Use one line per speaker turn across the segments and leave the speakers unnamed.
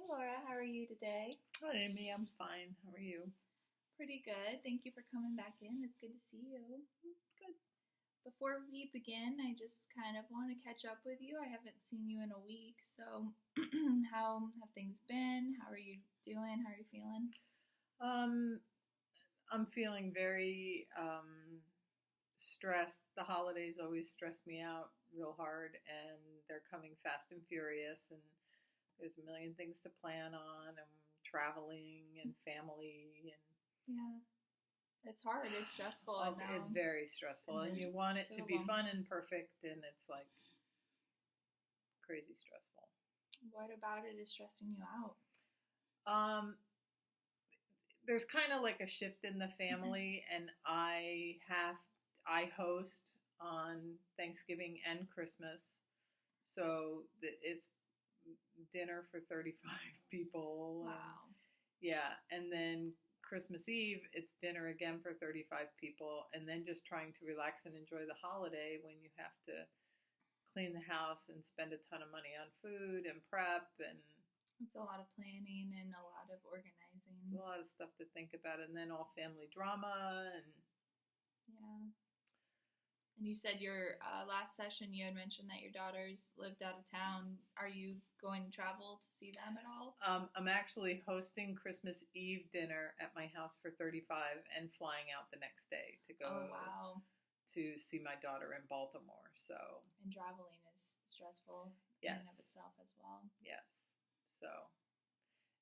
Laura. How are you today?
Hi, Amy. I'm fine. How are you?
Pretty good. Thank you for coming back in. It's good to see you.
Good.
Before we begin, I just kind of want to catch up with you. I haven't seen you in a week, so how have things been? How are you doing? How are you feeling?
I'm feeling very stressed. The holidays always stress me out real hard, and they're coming fast and furious, and there's a million things to plan on, and traveling, and family, and
Yeah, it's hard. It's stressful.
it's very stressful, and you want it to be fun and perfect, and it's like crazy stressful.
What about it is stressing you out?
There's kind of like a shift in the family, and I host on Thanksgiving and Christmas, so it's dinner for 35 people.
Wow.
Yeah, and then Christmas Eve, it's dinner again for 35 people, and then just trying to relax and enjoy the holiday when you have to clean the house and spend a ton of money on food and prep, and
it's a lot of planning and a lot of organizing.
A lot of stuff to think about, and then all family drama, and
yeah. And you said your last session, you had mentioned that your daughters lived out of town. Are you going to travel to see them at all?
I'm actually hosting Christmas Eve dinner at my house for 35 and flying out the next day to go to see my daughter in Baltimore. So
and traveling is stressful
in
and of itself as well.
Yes. So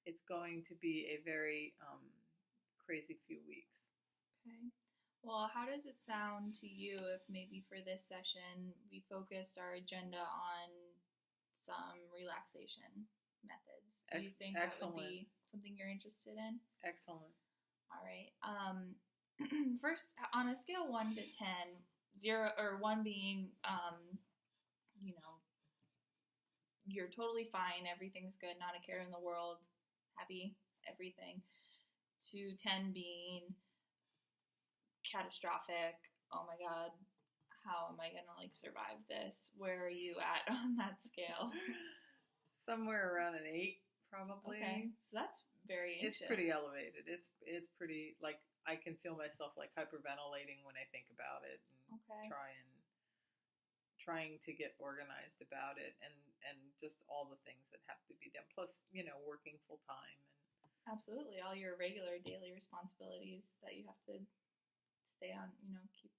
it's going to be a very crazy few weeks.
Okay. Well, how does it sound to you if maybe for this session we focused our agenda on some relaxation methods? Do you think that would be something you're interested in?
Excellent.
All right. First, on a scale 1 to 10, 0 or 1 being, you're totally fine, everything's good, not a care in the world, happy, everything, to 10 being catastrophic, oh my god, how am I gonna survive this? Where are you at on that scale?
Somewhere around an 8, probably.
Okay, so that's very anxious.
It's pretty elevated. It's pretty, I can feel myself hyperventilating when I think about it, and trying to get organized about it, and just all the things that have to be done. Plus, working full time, and
absolutely all your regular daily responsibilities that you have to stay on, keep,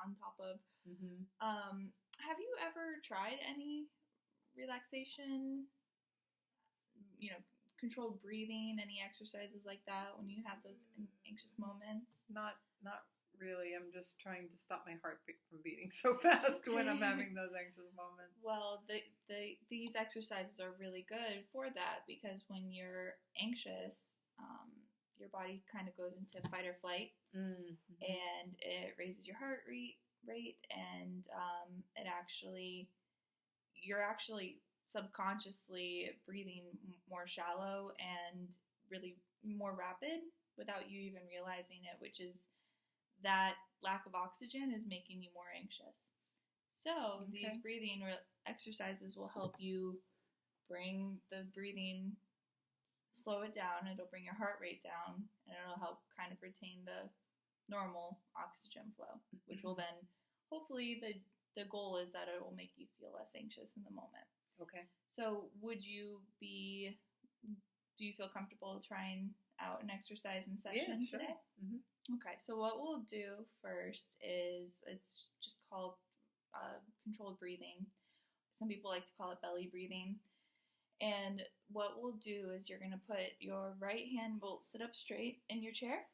on top of.
Mm-hmm.
Have you ever tried any relaxation, controlled breathing, any exercises like that when you have those anxious moments?
Not really. I'm just trying to stop my heart from beating so fast when I'm having those anxious moments.
Well, these exercises are really good for that, because when you're anxious, your body kind of goes into fight or flight,
mm-hmm.
and it raises your heart rate, and you're actually subconsciously breathing more shallow and really more rapid without you even realizing it, which is that lack of oxygen is making you more anxious. So these breathing exercises will help you bring the breathing, slow it down, it'll bring your heart rate down, and it'll help kind of retain the normal oxygen flow, which will then, hopefully, the goal is that it will make you feel less anxious in the moment.
Okay.
So do you feel comfortable trying out an exercise and session today?
Mm-hmm.
Okay, so what we'll do first is, it's just called controlled breathing. Some people like to call it belly breathing. And what we'll do is you're going to put your right hand, we'll sit up straight in your chair,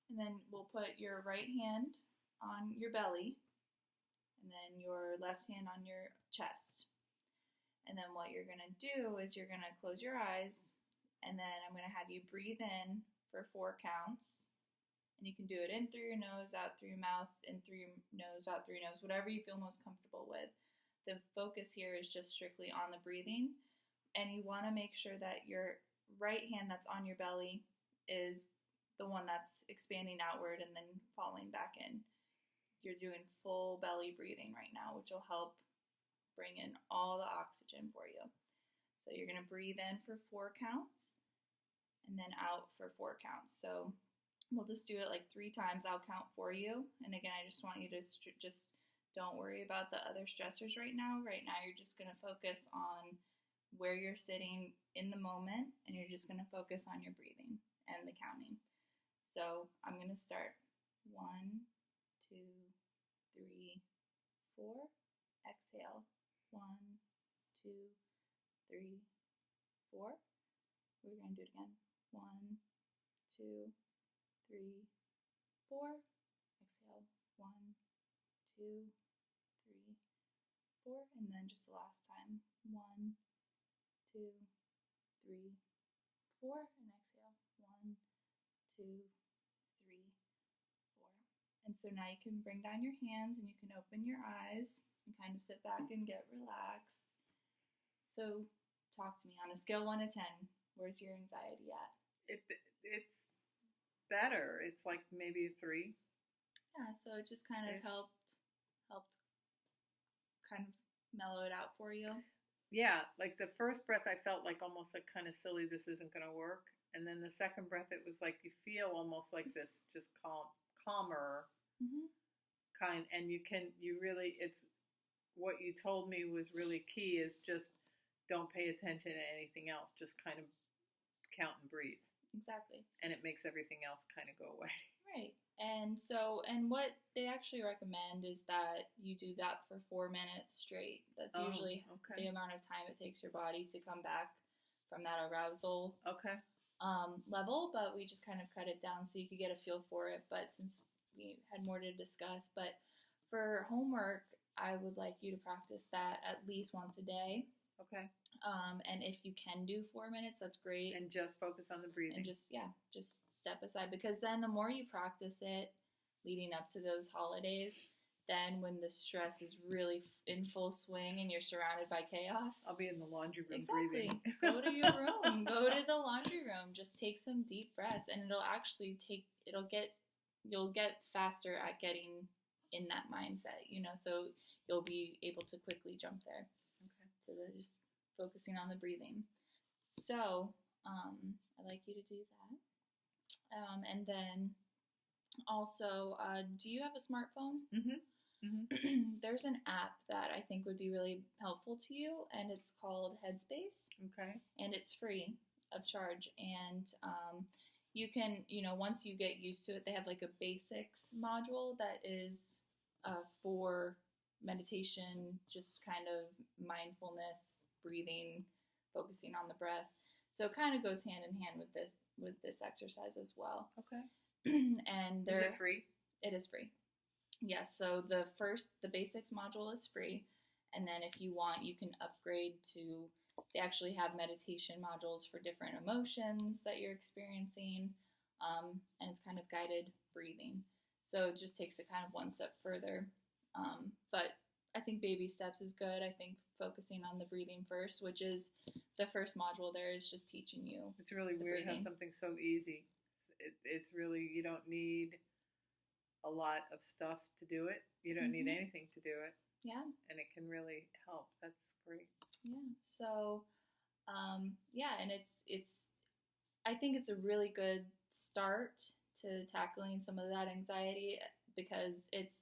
and then we'll put your right hand on your belly, and then your left hand on your chest. And then what you're going to do is you're going to close your eyes, and then I'm going to have you breathe in for 4 counts. And you can do it in through your nose, out through your mouth, in through your nose, out through your nose, whatever you feel most comfortable with. The focus here is just strictly on the breathing, and you want to make sure that your right hand that's on your belly is the one that's expanding outward and then falling back in. You're doing full belly breathing right now, which will help bring in all the oxygen for you. So you're going to breathe in for 4 counts and then out for 4 counts. So we'll just do it like 3 times. I'll count for you. And again, I just want you to just don't worry about the other stressors right now. Right now, you're just going to focus on where you're sitting in the moment, and you're just going to focus on your breathing and the counting. So I'm going to start. 1, 2, 3, 4. Exhale. 1, 2, 3, 4. We're going to do it again. 1, 2, 3, 4. Exhale. 1, 2, 3, 4. And then just the last time. 1, 2, 3, 4. And exhale. 1, 2, 3, 4. And so now you can bring down your hands and you can open your eyes and kind of sit back and get relaxed. So talk to me on a scale 1 to 10. Where's your anxiety at?
It's better. It's like maybe a 3.
Yeah, so it just kind of helped kind of mellow it out for you.
Yeah, like the first breath I felt like almost like kind of silly, this isn't going to work. And then the second breath, it was like you feel almost like this, just calmer kind. And it's what you told me was really key is just don't pay attention to anything else. Just kind of count and breathe.
Exactly.
And it makes everything else kind of go away.
Right. And what they actually recommend is that you do that for 4 minutes straight. That's usually the amount of time it takes your body to come back from that arousal level. But we just kind of cut it down so you could get a feel for it. But since we had more to discuss, but for homework, I would like you to practice that at least once a day.
Okay.
And if you can do 4 minutes, that's great.
And just focus on the breathing.
And just step aside, because then the more you practice it leading up to those holidays, then when the stress is really in full swing and you're surrounded by chaos,
I'll be in the laundry room
breathing.
breathing.
Go to your room. Go to the laundry room. Just take some deep breaths, and you'll get faster at getting in that mindset, so you'll be able to quickly jump there.
Okay.
So just focusing on the breathing. So I'd like you to do that. And then also, do you have a smartphone? There's an app that I think would be really helpful to you, and it's called Headspace.
Okay. And
it's free of charge. And you can, once you get used to it, they have like a basics module that is for meditation, just kind of mindfulness, breathing, focusing on the breath. So it kind of goes hand in hand with this exercise as well.
Okay.
And
is it free?
It is free. Yes. So the basics module is free, and then if you want, you can upgrade to. They actually have meditation modules for different emotions that you're experiencing, and it's kind of guided breathing. So it just takes it kind of one step further. But I think baby steps is good. I think focusing on the breathing first, which is the first module there, is just teaching you.
It's really weird how something so easy. It's really, you don't need a lot of stuff to do it. You don't need anything to do it.
Yeah.
And it can really help. That's great.
Yeah. So, and I think it's a really good start to tackling some of that anxiety, because it's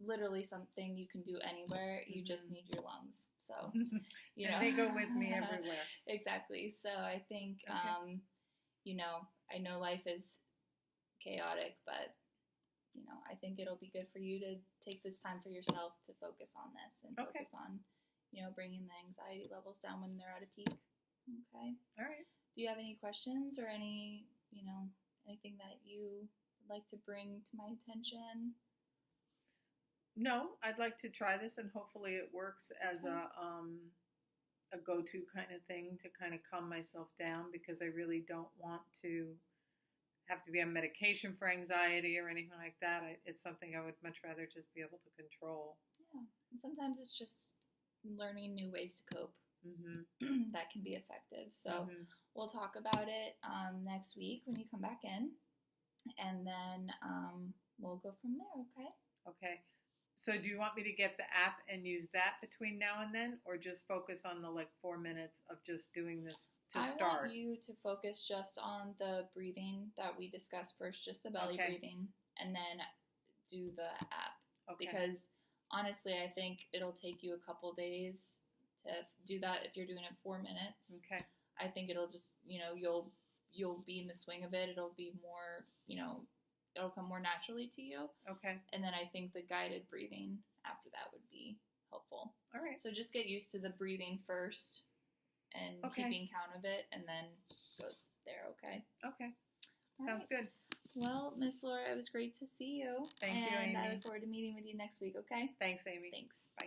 literally something you can do anywhere. You just need your lungs. So,
and they go with me everywhere.
Exactly. So I think, I know life is chaotic, but I think it'll be good for you to take this time for yourself to focus on this and focus on, bringing the anxiety levels down when they're at a peak. Okay.
All right.
Do you have any questions or anything that you would like to bring to my attention?
No, I'd like to try this, and hopefully it works as a go-to kind of thing to kind of calm myself down, because I really don't want to have to be on medication for anxiety or anything like that. It's something I would much rather just be able to control.
Yeah, and sometimes it's just learning new ways to cope that can be effective. So we'll talk about it next week when you come back in, and then we'll go from there. Okay.
Okay. So do you want me to get the app and use that between now and then, or just focus on the 4 minutes of just doing this to
I
start?
want you to focus just on the breathing that we discussed first, just the belly breathing, and then do the app.
Okay.
Because honestly, I think it'll take you a couple days to do that if you're doing it 4 minutes.
Okay.
I think it'll just, you'll be in the swing of it. It'll be more, it'll come more naturally to you.
Okay.
And then I think the guided breathing after that would be helpful.
All right.
So just get used to the breathing first and keeping count of it, and then go there, okay?
Okay. Sounds good.
Well, Miss Laura, it was great to see you.
Thank you, Amy.
And I look forward to meeting with you next week, okay?
Thanks, Amy.
Thanks.
Bye.